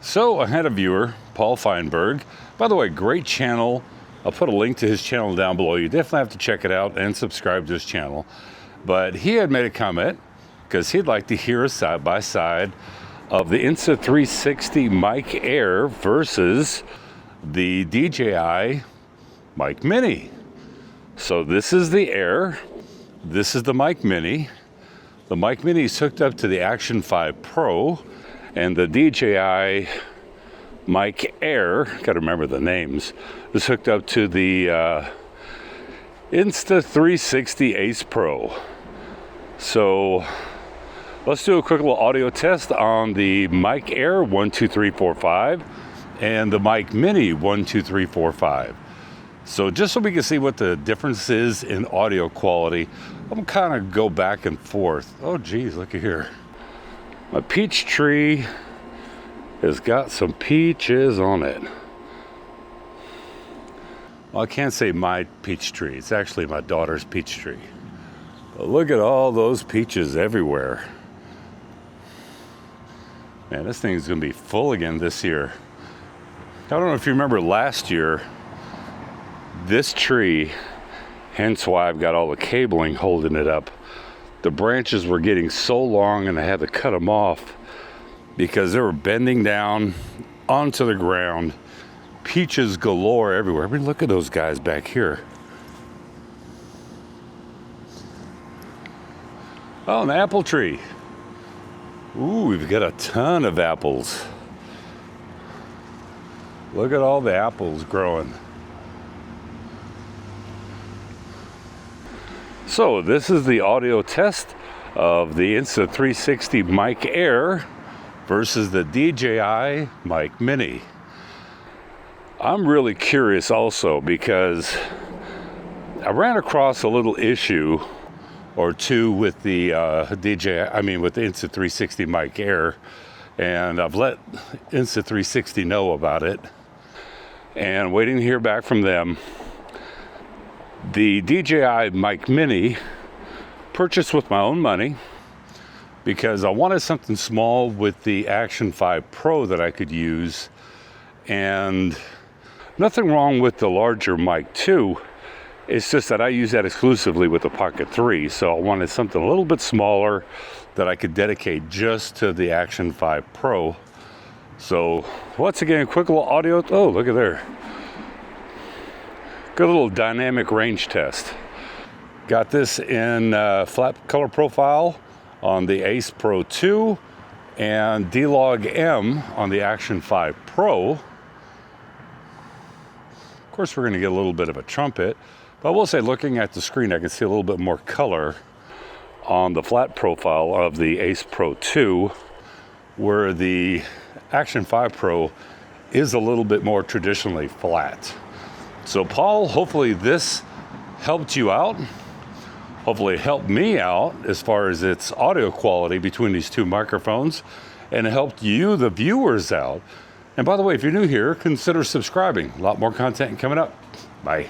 So I had a viewer, Paul Feinberg. By the way, great channel. I'll put a link to his channel down below. You definitely have to check it out and subscribe to his channel. But he had made a comment because he'd like to hear a side-by-side of the Insta360 Mic Air versus the DJI Mic Mini. So this is the Air, this is the Mic Mini. The Mic Mini is hooked up to the Action 5 Pro, and the DJI Mic Air, got to remember the names, is hooked up to the Insta360 Ace Pro. So let's do a quick little audio test on the Mic Air 1, 2, 3, 4, 5 and the Mic Mini 1, 2, 3, 4, 5. So just so we can see what the difference is in audio quality, I'm kind of go back and forth. Oh geez, look at here. My peach tree has got some peaches on it. Well, I can't say my peach tree. It's actually my daughter's peach tree. But look at all those peaches everywhere. Man, this thing is going to be full again this year. I don't know if you remember last year, this tree, hence why I've got all the cabling holding it up. The branches were getting so long and I had to cut them off because they were bending down onto the ground. Peaches galore everywhere. I mean, look at those guys back here. Oh, an apple tree. Ooh, we've got a ton of apples. Look at all the apples growing. So this is the audio test of the Insta360 Mic Air versus the DJI Mic Mini. I'm really curious also because I ran across a little issue or two with the with the Insta360 Mic Air, and I've let Insta360 know about it and waiting to hear back from them. The DJI Mic Mini purchased with my own money because I wanted something small with the Action 5 Pro that I could use, and nothing wrong with the larger Mic 2. It's just that I use that exclusively with the Pocket 3, so I wanted something a little bit smaller that I could dedicate just to the Action 5 Pro. So once again, quick little audio. Oh, look at there. Good little dynamic range test. Got this in flat color profile on the Ace Pro 2 and D-Log M on the Action 5 Pro. Of course, we're going to get a little bit of a trumpet, but I will say, looking at the screen, I can see a little bit more color on the flat profile of the Ace Pro 2, where the Action 5 Pro is a little bit more traditionally flat. So Paul, hopefully this helped you out. Hopefully it helped me out as far as its audio quality between these two microphones, and it helped you, the viewers, out. And by the way, if you're new here, consider subscribing. A lot more content coming up. Bye.